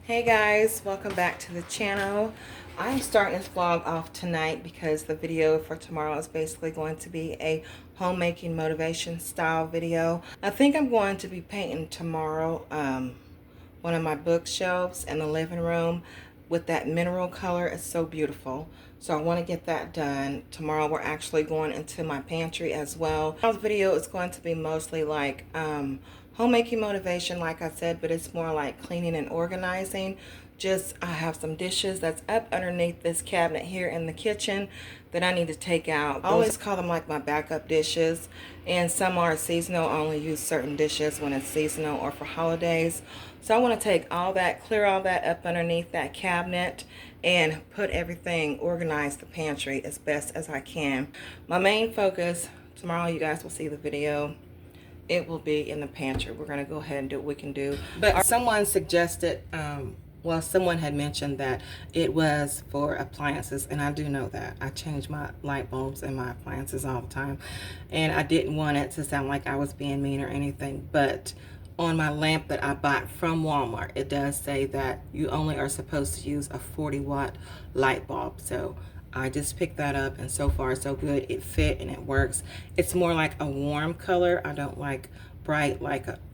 Hey guys, welcome back to the channel. I'm starting this vlog off tonight because the video for tomorrow is basically going to be a homemaking motivation style video. I think I'm going to be painting tomorrow one of my bookshelves in the living room with that mineral color. It's so beautiful. So I want to get that done. Tomorrow we're actually going into my pantry as well. This video is going to be mostly like homemaking motivation, like I said, but it's more like cleaning and organizing. I have some dishes that's up underneath this cabinet here in the kitchen that I need to take out. I always call them like my backup dishes, and some are seasonal. I only use certain dishes when it's seasonal or for holidays. So I want to take all that, clear all that up underneath that cabinet and put everything, organize the pantry as best as I can. My main focus tomorrow, you guys will see the video, it will be in the pantry. We're going to go ahead and do what we can do. But someone suggested, well, someone had mentioned that it was for appliances, and I do know that. I change my light bulbs and my appliances all the time, and I didn't want it to sound like I was being mean or anything, but on my lamp that I bought from Walmart, it does say that you only are supposed to use a 40-watt light bulb. So I just picked that up, and so far so good. It fit and it works. It's more like a warm color. I don't like bright,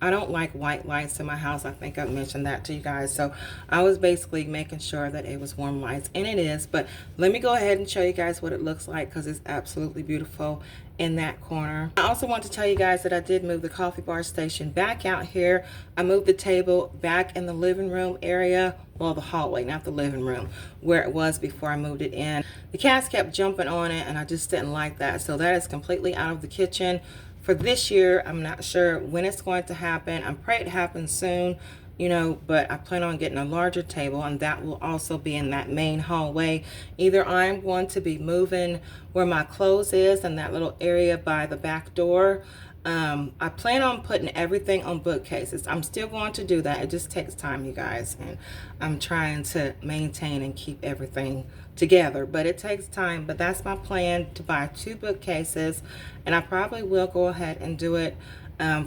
I don't like white lights in my house. I think I mentioned that to you guys. So I was basically making sure that it was warm lights, and it is. But let me go ahead and show you guys what it looks like, because it's absolutely beautiful in that corner. I also want to tell you guys that I did move the coffee bar station back out here. I moved the table back in the living room area, well, the hallway, not the living room, where it was before I moved it in. The cats kept jumping on it, and I just didn't like that. So that is completely out of the kitchen for this year. I'm not sure when it's going to happen. I pray it happens soon, you know, but I plan on getting a larger table, and that will also be in that main hallway. Either I'm going to be moving where my clothes is in that little area by the back door. I plan on putting everything on bookcases. I'm still going to do that. It just takes time, you guys, and I'm trying to maintain and keep everything together, but it takes time. But that's my plan, to buy 2 bookcases, and I probably will go ahead and do it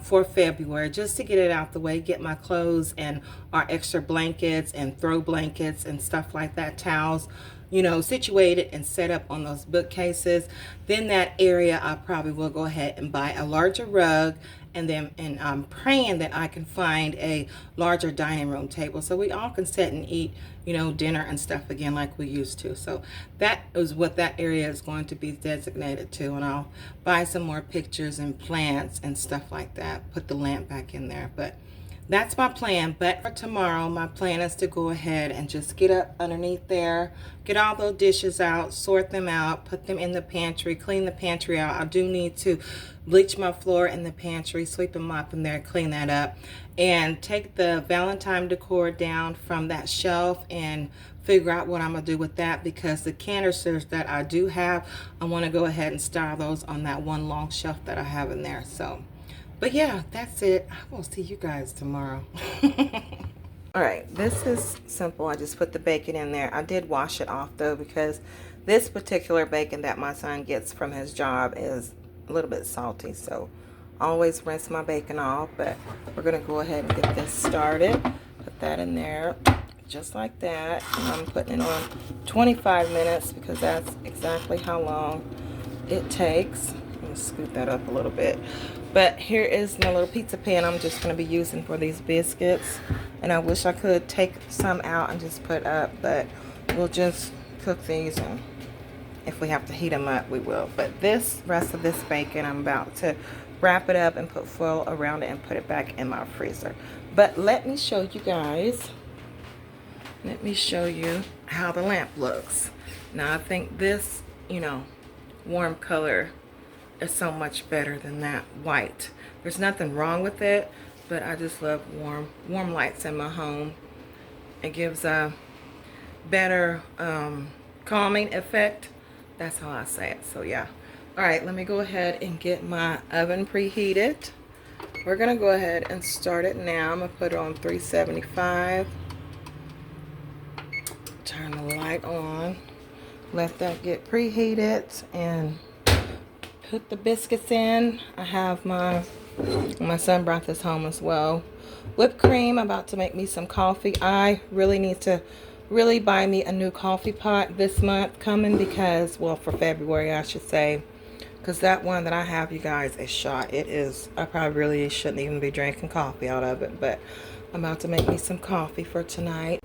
for February, just to get it out the way, get my clothes and our extra blankets and throw blankets and stuff like that, towels, you know, situated and set up on those bookcases. Then that area, I probably will go ahead and buy a larger rug, and I'm praying that I can find a larger dining room table so we all can sit and eat, you know, dinner and stuff again like we used to. So that is what that area is going to be designated to, and I'll buy some more pictures and plants and stuff like that, put the lamp back in there. But that's my plan. But for tomorrow, my plan is to go ahead and just get up underneath there, get all those dishes out, sort them out, put them in the pantry, clean the pantry out. I do need to bleach my floor in the pantry, sweep and mop in there, clean that up, and take the Valentine decor down from that shelf and figure out what I'm going to do with that, because the canisters that I do have, I want to go ahead and style those on that one long shelf that I have in there. So but yeah, that's it. I will see you guys tomorrow. All right, this is simple. I just put the bacon in there. I did wash it off though, because this particular bacon that my son gets from his job is a little bit salty. So I always rinse my bacon off, but we're gonna go ahead and get this started. Put that in there just like that. And I'm putting it on 25 minutes because that's exactly how long it takes. Let me scoot that up a little bit. But here is my little pizza pan I'm just going to be using for these biscuits. And I wish I could take some out and just put up, but we'll just cook these, and if we have to heat them up, we will. But this rest of this bacon, I'm about to wrap it up and put foil around it and put it back in my freezer. But let me show you guys. Let me show you how the lamp looks. Now I think this, you know, warm color is so much better than that white. There's nothing wrong with it, but I just love warm lights in my home. It gives a better calming effect. That's how I say it. So yeah. All right, let me go ahead and get my oven preheated. We're gonna go ahead and start it now. I'm gonna put it on 375. Turn the light on. Let that get preheated and put the biscuits in. I have my My son brought this home as well. Whipped cream. I'm about to make me some coffee. I really need to buy me a new coffee pot this month coming because, well, for February I should say, because that one that I have, you guys, is shot. It is, I probably really shouldn't even be drinking coffee out of it, but I'm about to make me some coffee for tonight.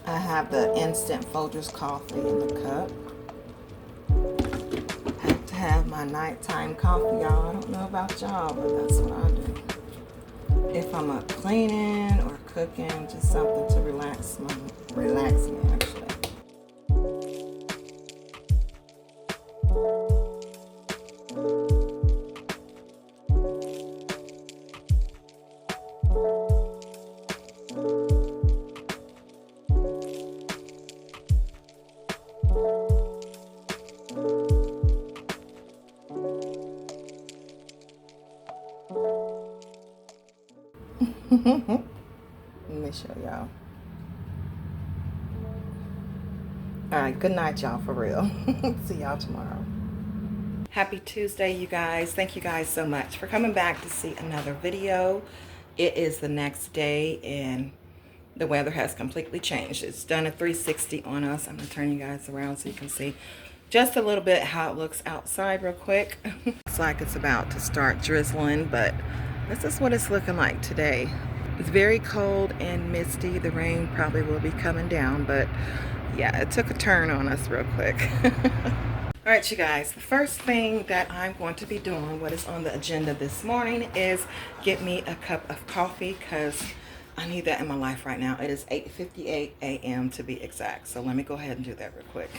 I have the instant Folgers coffee in the cup. I have to have my nighttime coffee, y'all. I don't know about y'all, but that's what I do. If I'm up cleaning or cooking, just something to relax me actually. Let me show y'all. Alright, good night, y'all, for real. See y'all tomorrow. Happy Tuesday, you guys. Thank you guys so much for coming back to see another video. It is the next day and the weather has completely changed. It's done a 360 on us. I'm going to turn you guys around so you can see just a little bit how it looks outside real quick. It's like it's about to start drizzling, but this is what it's looking like today. It's very cold and misty. The rain probably will be coming down, but yeah, it took a turn on us real quick. All right, you guys, the first thing that I'm going to be doing, what is on the agenda this morning, is get me a cup of coffee because I need that in my life right now. It is 8:58 a.m. to be exact. So let me go ahead and do that real quick.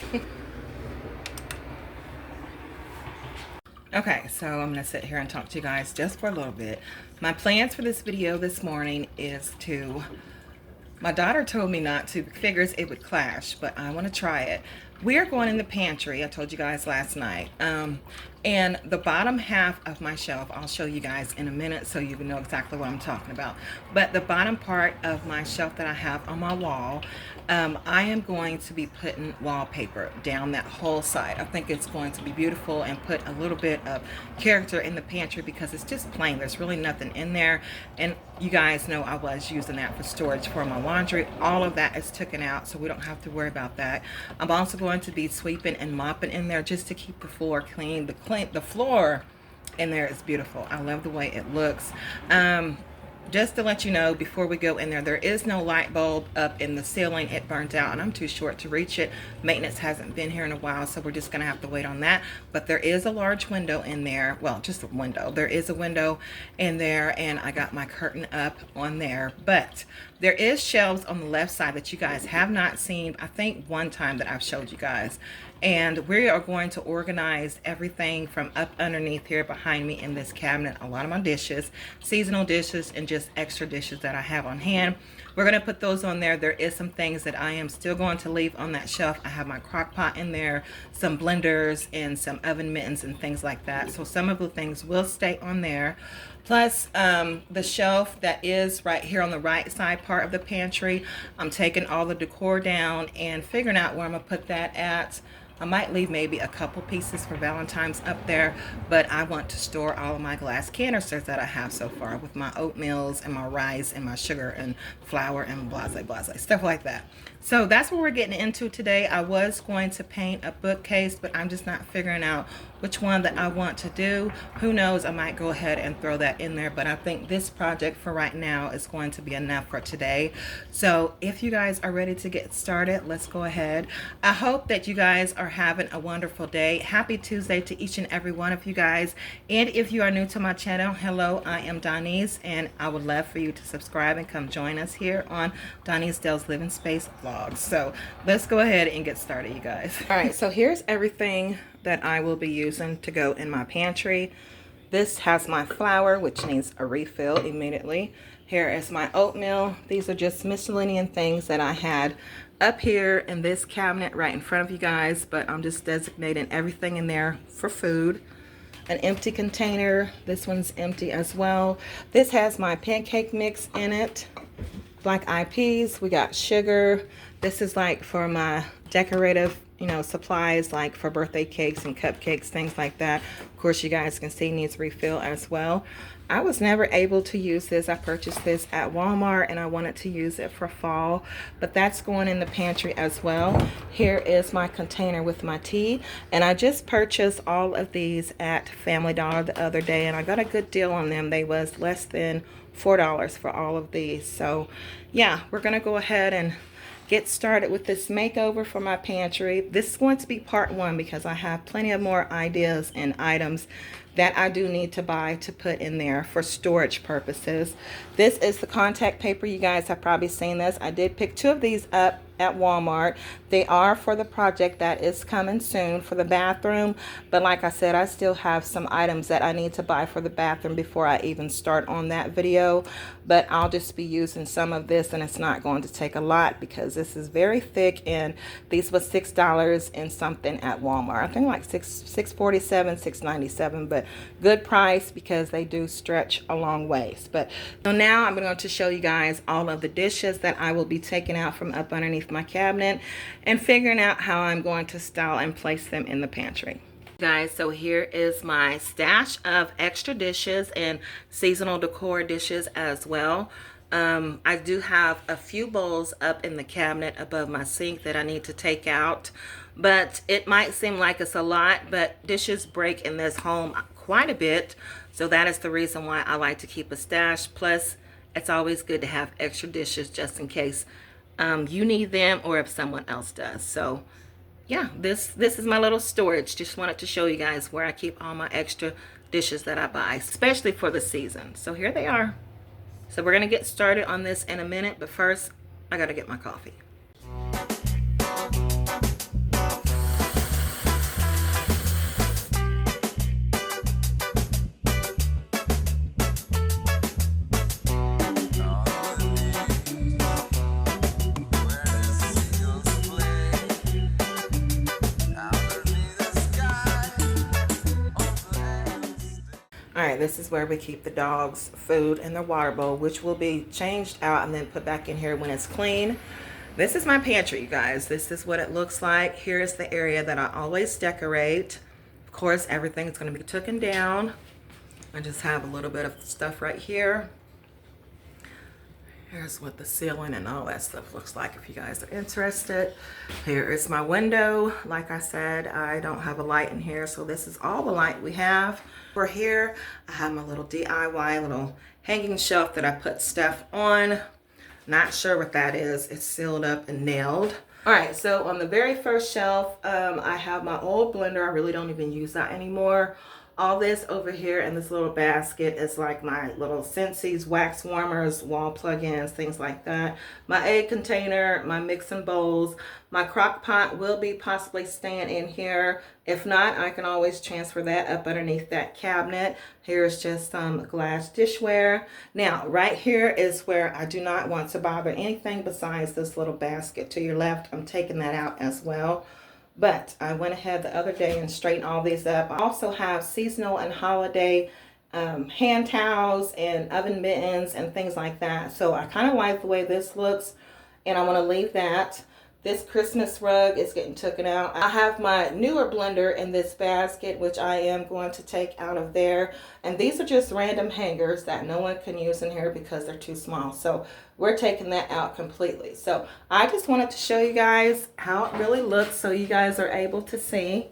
Okay, so I'm going to sit here and talk to you guys just for a little bit. My plans for this video this morning is to, my daughter told me not to, figures it would clash, but I want to try it. We are going in the pantry, I told you guys last night, and the bottom half of my shelf, I'll show you guys in a minute so you can know exactly what I'm talking about. But the bottom part of my shelf that I have on my wall, I am going to be putting wallpaper down that whole side. I think it's going to be beautiful and put a little bit of character in the pantry because it's just plain. There's really nothing in there. And you guys know I was using that for storage for my laundry. All of that is taken out, so we don't have to worry about that. I'm also going to be sweeping and mopping in there just to keep the floor clean. The floor in there is beautiful. I love the way it looks. Just to let you know, before we go in there, there is no light bulb up in the ceiling. It burnt out and I'm too short to reach it. Maintenance hasn't been here in a while, so we're just gonna have to wait on that. But there is a large window in there. Well, just a window. There is a window in there and I got my curtain up on there. But there is shelves on the left side that you guys have not seen. I think one time that I've showed you guys. And we are going to organize everything from up underneath here behind me in this cabinet. A lot of my dishes, seasonal dishes, and just extra dishes that I have on hand. We're going to put those on there. There is some things that I am still going to leave on that shelf. I have my crock pot in there, some blenders, and some oven mittens and things like that. So some of the things will stay on there. Plus the shelf that is right here on the right side part of the pantry, I'm taking all the decor down and figuring out where I'm going to put that at. I might leave maybe a couple pieces for Valentine's up there, but I want to store all of my glass canisters that I have so far with my oatmeals and my rice and my sugar and flour and blase, stuff like that. So that's what we're getting into today. I was going to paint a bookcase, but I'm just not figuring out which one that I want to do. Who knows, I might go ahead and throw that in there, but I think this project for right now is going to be enough for today. So if you guys are ready to get started, let's go ahead. I hope that you guys are having a wonderful day. Happy Tuesday to each and every one of you guys. And if you are new to my channel, hello, I am Donise, and I would love for you to subscribe and come join us here on Donise Dell's Living Space Vlogs. So let's go ahead and get started, you guys. All right, so here's everything that I will be using to go in my pantry. This has my flour, which needs a refill immediately. Here is my oatmeal. These are just miscellaneous things that I had up here in this cabinet right in front of you guys, but I'm just designating everything in there for food. An empty container. This one's empty as well. This has my pancake mix in it. black eyed peas. We got sugar. This is like for my decorative, you know, supplies, like for birthday cakes and cupcakes, things like that. Of course, you guys can see needs refill as well. I was never able to use this. I purchased this at Walmart and I wanted to use it for fall, but that's going in the pantry as well. Here is my container with my tea, and I just purchased all of these at Family Dollar the other day, and I got a good deal on them. They was less than $4 for all of these. So yeah, we're gonna go ahead and get started with this makeover for my pantry. This is going to be part one because I have plenty of more ideas and items that I do need to buy to put in there for storage purposes. This is the contact paper. You guys have probably seen this. I did pick 2 of these up at Walmart. They are for the project that is coming soon for the bathroom, but like I said, I still have some items that I need to buy for the bathroom before I even start on that video. But I'll just be using some of this, and it's not going to take a lot because this is very thick, and these was $6 and something at Walmart. I think like $6.47, $6.97, but good price because they do stretch a long ways. But so now I'm going to show you guys all of the dishes that I will be taking out from up underneath my cabinet and figuring out how I'm going to style and place them in the pantry. Guys, so here is my stash of extra dishes and seasonal decor dishes as well. I do have a few bowls up in the cabinet above my sink that I need to take out, but it might seem like it's a lot, but dishes break in this home quite a bit, so that is the reason why I like to keep a stash. Plus, it's always good to have extra dishes just in case you need them or if someone else does. So yeah, this is my little storage. Just wanted to show you guys where I keep all my extra dishes that I buy, especially for the season. So here they are. So we're gonna get started on this in a minute, but first I gotta get my coffee. Alright, this is where we keep the dogs' food in their water bowl, which will be changed out and then put back in here when it's clean. This is my pantry, you guys. This is what it looks like. Here's the area that I always decorate. Of course, everything's going to be taken down. I just have a little bit of stuff right here. Here's what the ceiling and all that stuff looks like if you guys are interested. Here is my window. Like I said, I don't have a light in here, so this is all the light we have. For here, I have my little DIY little hanging shelf that I put stuff on. Not sure what that is. It's sealed up and nailed. All right, so on the very first shelf, I have my old blender. I really don't even use that anymore. All this over here in this little basket is like my little Scentsys wax warmers, wall plug-ins, things like that. My egg container, my mixing bowls, my crock pot will be possibly staying in here. If not, I can always transfer that up underneath that cabinet. Here's just some glass dishware. Now, right here is where I do not want to bother anything besides this little basket to your left. I'm taking that out as well. But I went ahead the other day and straightened all these up. I also have seasonal and holiday hand towels and oven mittens and things like that. So I kind of like the way this looks, and I want to leave that. This Christmas rug is getting taken out. I have my newer blender in this basket, which I am going to take out of there. And these are just random hangers that no one can use in here because they're too small. So we're taking that out completely. So I just wanted to show you guys how it really looks so you guys are able to see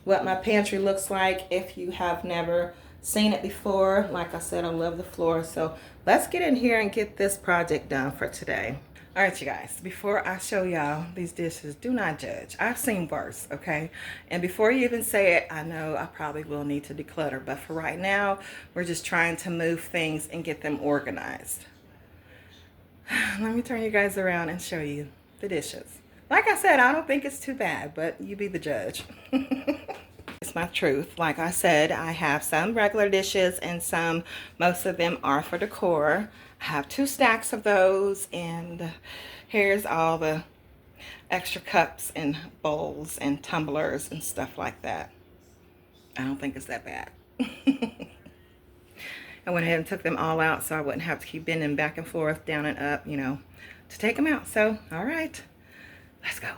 what my pantry looks like if you have never seen it before. Like I said, I love the floor. So let's get in here and get this project done for today. All right, you guys, before I show y'all these dishes, do not judge. I've seen worse, okay? And before you even say it, I know I probably will need to declutter. But for right now, we're just trying to move things and get them organized. Let me turn you guys around and show you the dishes. Like I said, I don't think it's too bad, but you be the judge. It's my truth. Like I said, I have some regular dishes and most of them are for decor. I have 2 stacks of those, and here's all the extra cups and bowls and tumblers and stuff like that. I don't think it's that bad. I went ahead and took them all out so I wouldn't have to keep bending back and forth, down and up, you know, to take them out. So, all right, let's go.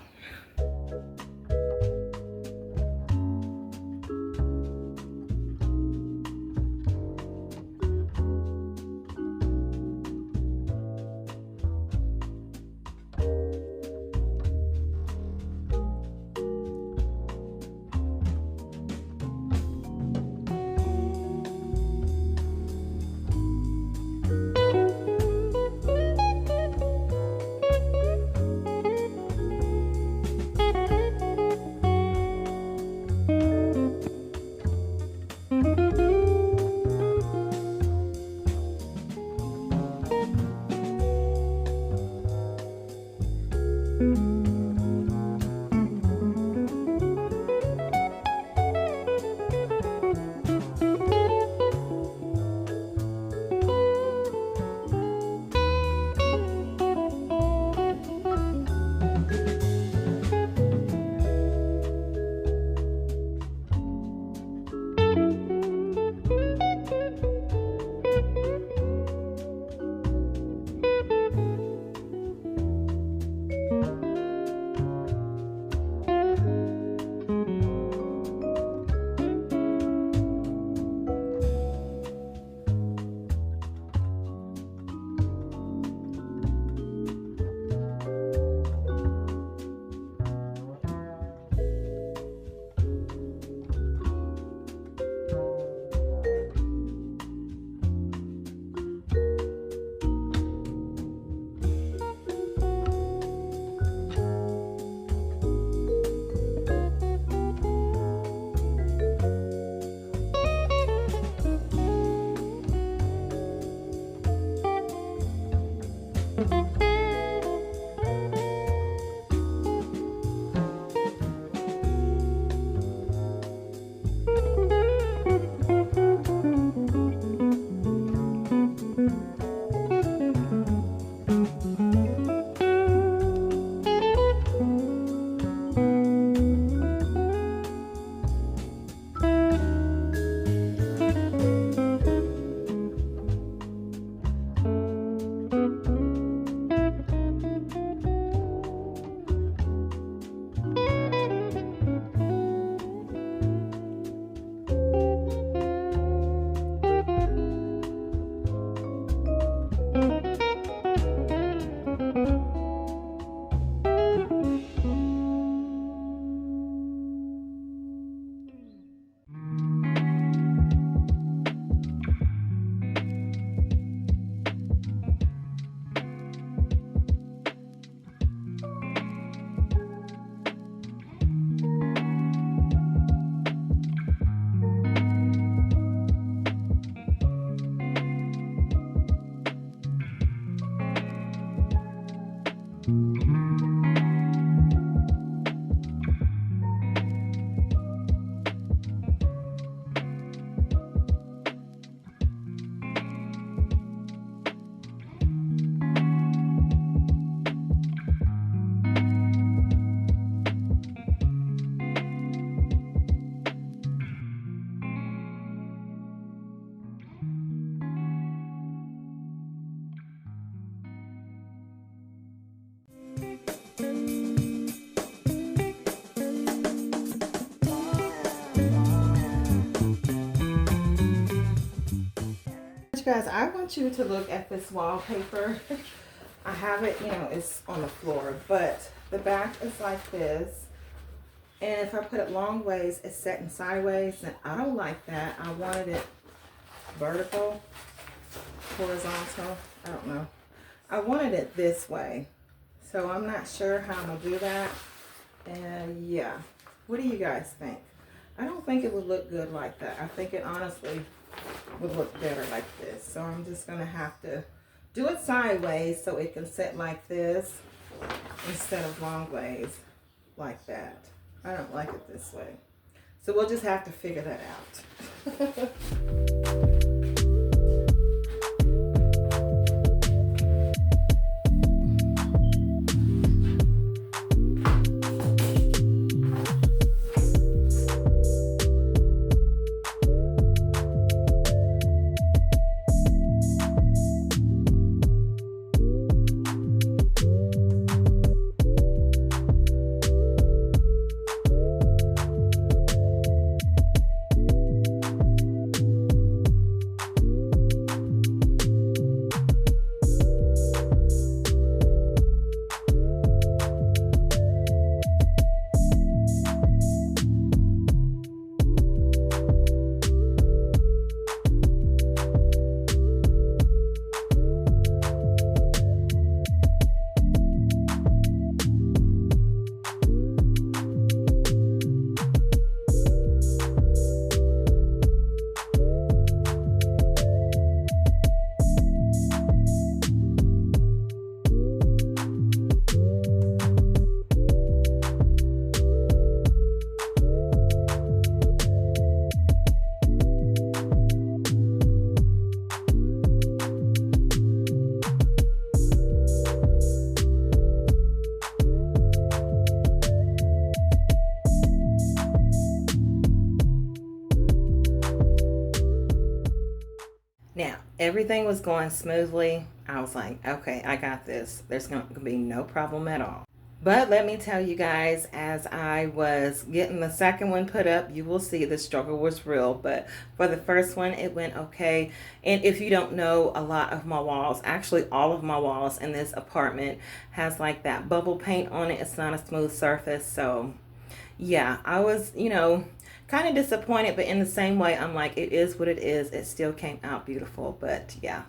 Guys, I want you to look at this wallpaper. I have it, you know, it's on the floor, but the back is like this. And if I put it long ways, it's setting sideways, and I don't like that. I wanted it vertical, horizontal, I don't know. I wanted it this way. So I'm not sure how I'm gonna do that. And yeah, what do you guys think? I don't think it would look good like that. I think it honestly would look better like this. So I'm just gonna have to do it sideways so it can sit like this instead of long ways like that. I don't like it this way. So we'll just have to figure that out. everything was going smoothly. I was like, okay, I got this. There's going to be no problem at all. But let me tell you guys, as I was getting the second one put up, you will see the struggle was real. But for the first one, it went okay. And if you don't know, a lot of my walls, actually all of my walls in this apartment has like that bubble paint on it. It's not a smooth surface. So yeah, I was, kind of disappointed. But in the same way, I'm like, it is what it is. It still came out beautiful. But yeah.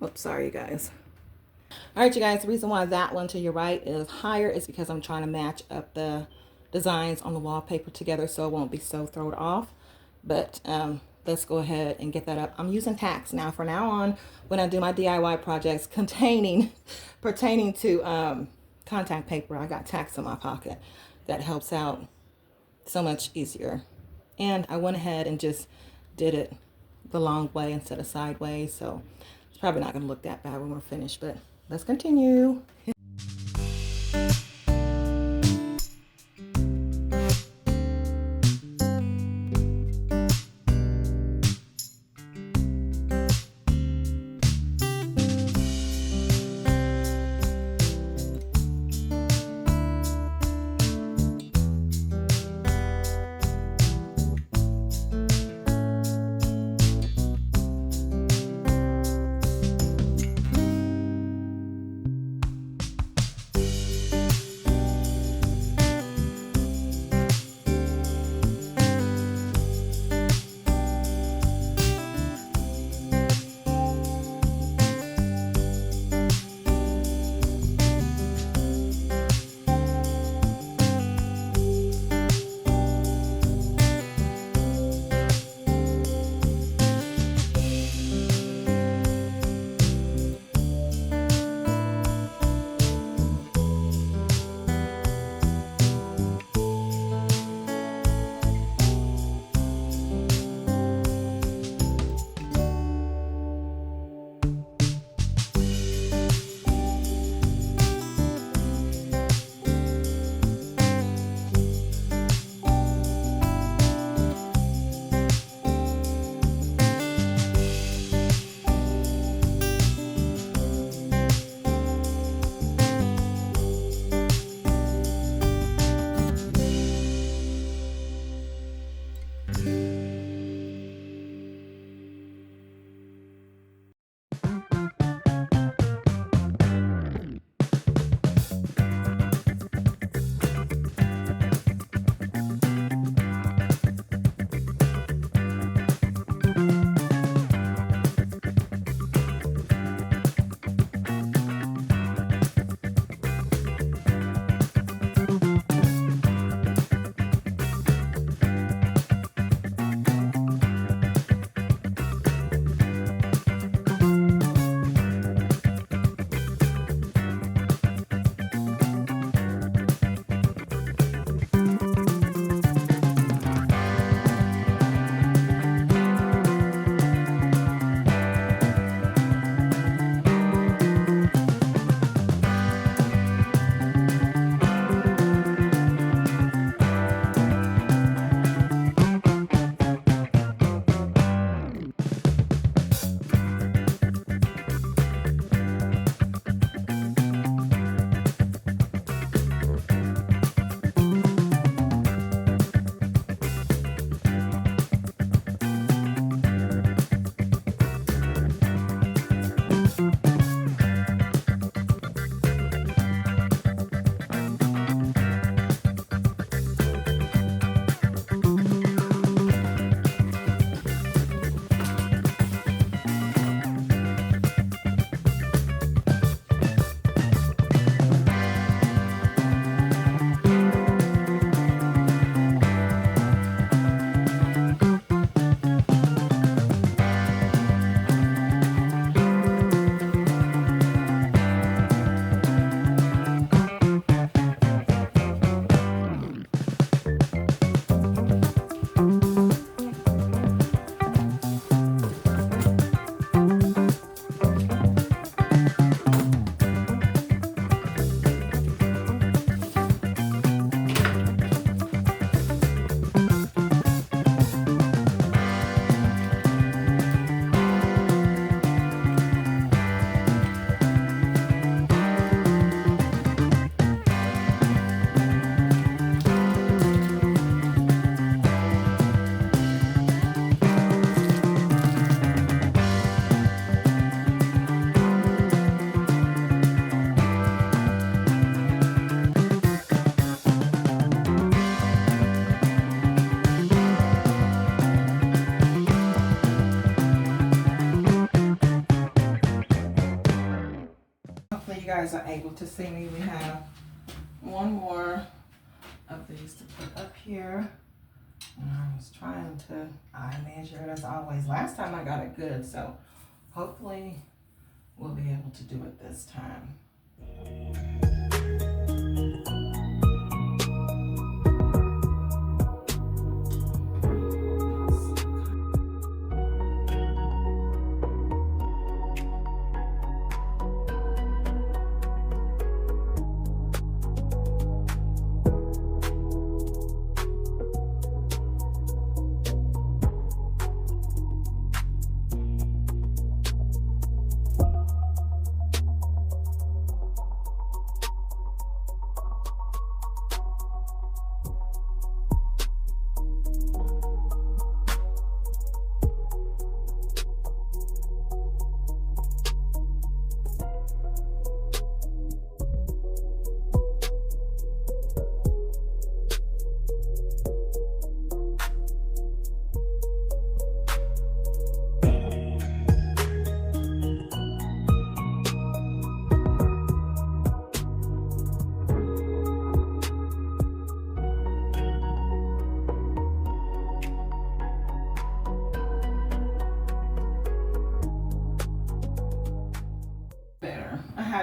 Oops, sorry, you guys. All right, you guys, the reason why that one to your right is higher is because I'm trying to match up the designs on the wallpaper together so it won't be so thrown off. But let's go ahead and get that up. I'm using tacks now. From now on, when I do my DIY projects pertaining to contact paper, I got tacks in my pocket. That helps out so much easier. And I went ahead and just did it the long way instead of sideways. So it's probably not going to look that bad when we're finished, but let's continue. guys are able to see me, we have one more of these to put up here. And I was trying to eye measure it as always. Last time I got it good, so hopefully we'll be able to do it this time.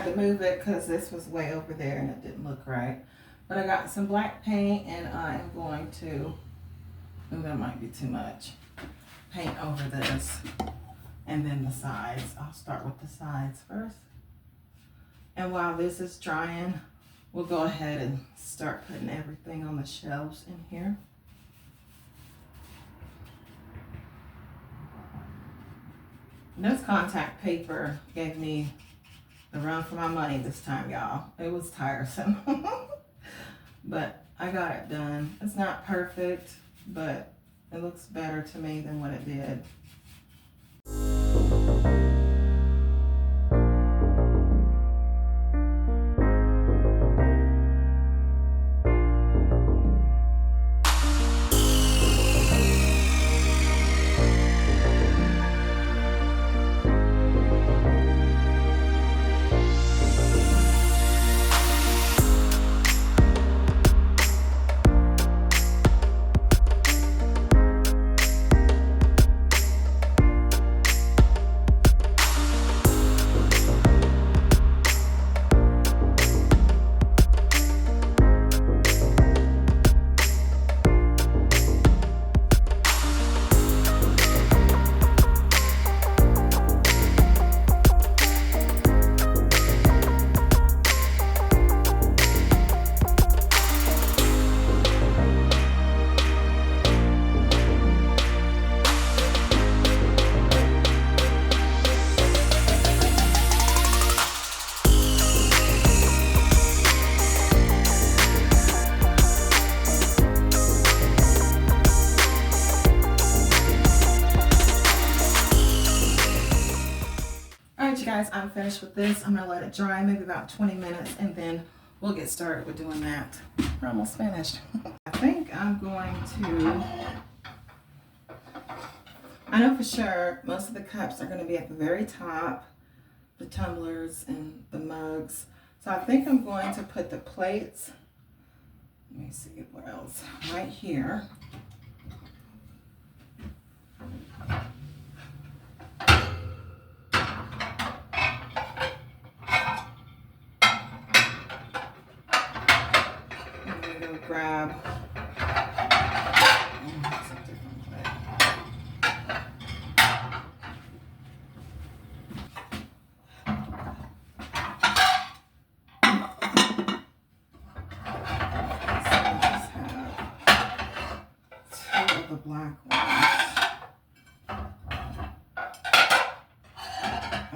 To move it because this was way over there and it didn't look right, but I got some black paint and I am going to, that might be too much, paint over this and then the sides. I'll start with the sides first, and while this is drying we'll go ahead and start putting everything on the shelves in here. This contact paper gave me the run for my money this time, y'all. It was tiresome. But I got it done. It's not perfect, but it looks better to me than what it did. Guys, I'm finished with this. I'm gonna let it dry maybe about 20 minutes and then we'll get started with doing that. We're almost finished. I think I'm going to, I know for sure most of the cups are going to be at the very top, the tumblers and the mugs. So I think I'm going to put the plates, let me see what else, right here. Grab two of the black ones.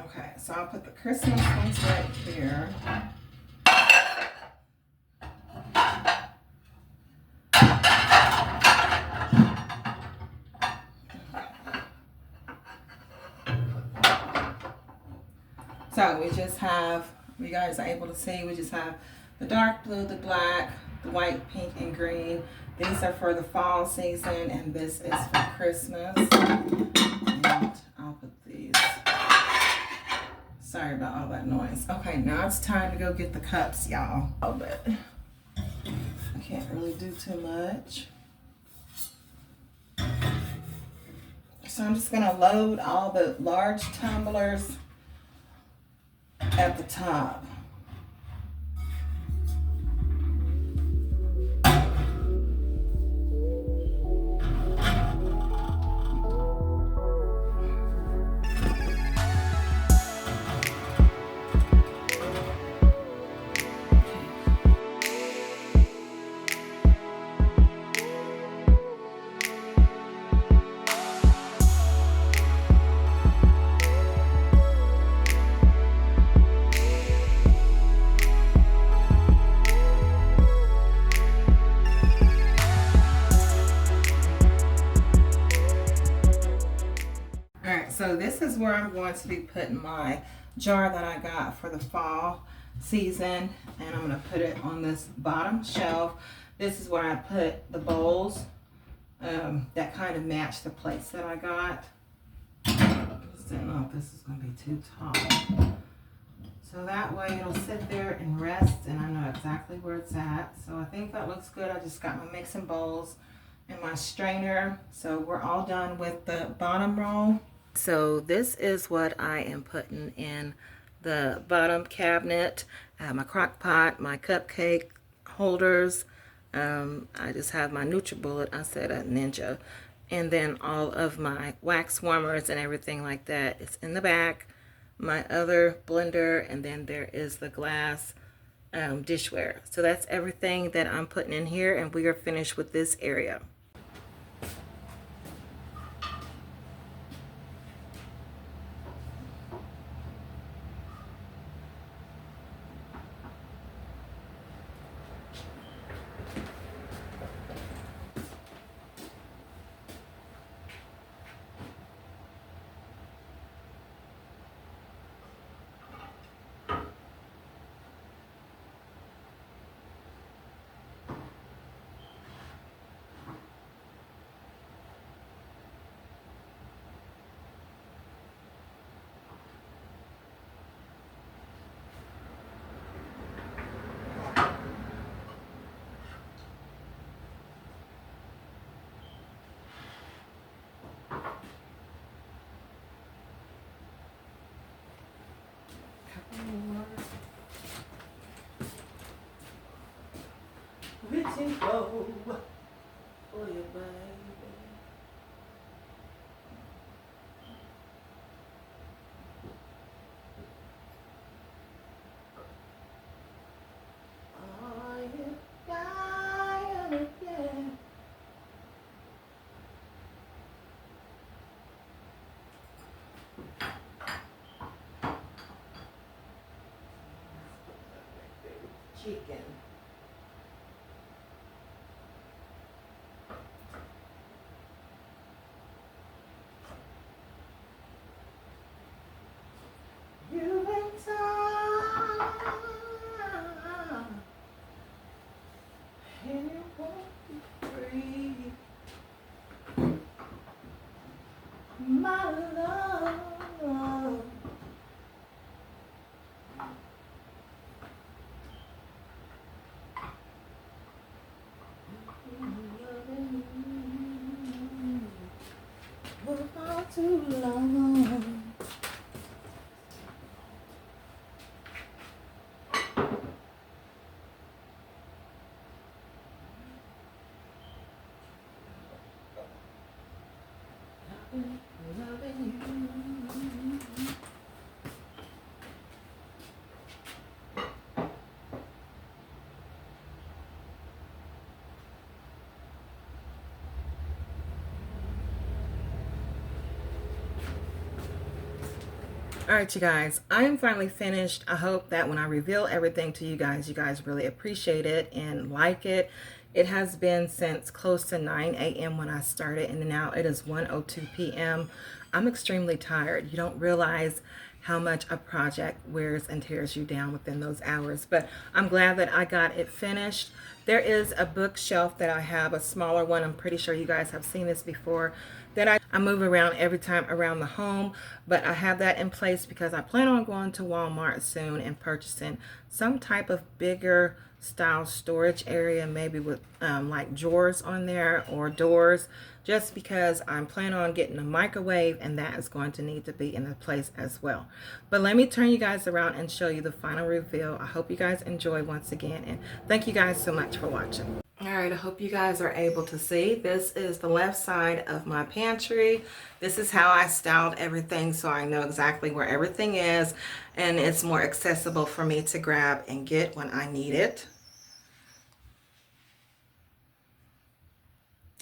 Okay, so I'll put the Christmas ones right here. So we just have, you guys are able to see, we just have the dark blue, the black, the white, pink, and green. These are for the fall season, and this is for Christmas. And I'll put these Sorry about all that noise. Okay, now it's time to go get the cups, y'all. Oh, but I can't really do too much. So I'm just gonna load all the large tumblers at the top. So this is where I'm going to be putting my jar that I got for the fall season, and I'm going to put it on this bottom shelf. This is where I put the bowls that kind of match the plates that I got. I just didn't know if this is going to be too tall. So that way it'll sit there and rest, and I know exactly where it's at. So I think that looks good. I just got my mixing bowls and my strainer. So we're all done with the bottom roll. So this is what I am putting in the bottom cabinet. I have my crock pot, my cupcake holders. I just have my NutriBullet. I said a Ninja. And then all of my wax warmers and everything like that. It's in the back. My other blender, and then there is the glass dishware. So that's everything that I'm putting in here, and we are finished with this area. Letting go for you, baby. Are you dying again? Chicken. My love. For far too long. Loving you. All right, you guys, I am finally finished. I hope that when I reveal everything to you guys really appreciate it and like it. It has been since close to 9 a.m. when I started, and now it is 1:02 p.m. I'm extremely tired. You don't realize how much a project wears and tears you down within those hours. But I'm glad that I got it finished. There is a bookshelf that I have, a smaller one. I'm pretty sure you guys have seen this before, that I move around every time around the home. But I have that in place because I plan on going to Walmart soon and purchasing some type of bigger style storage area, maybe with like drawers on there or doors, just because I'm planning on getting a microwave, and that is going to need to be in a place as well. But let me turn you guys around and show you the final reveal. I hope you guys enjoy once again, and thank you guys so much for watching. All right, I hope you guys are able to see. This is the left side of my pantry. This is how I styled everything, so I know exactly where everything is, and it's more accessible for me to grab and get when I need it.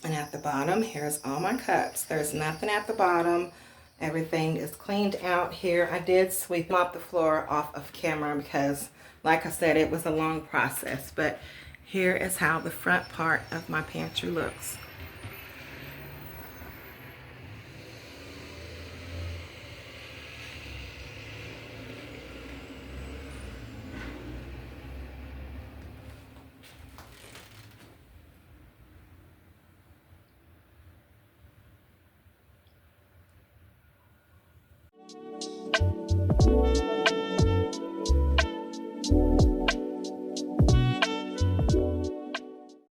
And at the bottom, here's all my cups. There's nothing at the bottom. Everything is cleaned out here. I did sweep up the floor off of camera because, like I said, it was a long process. But here is how the front part of my pantry looks.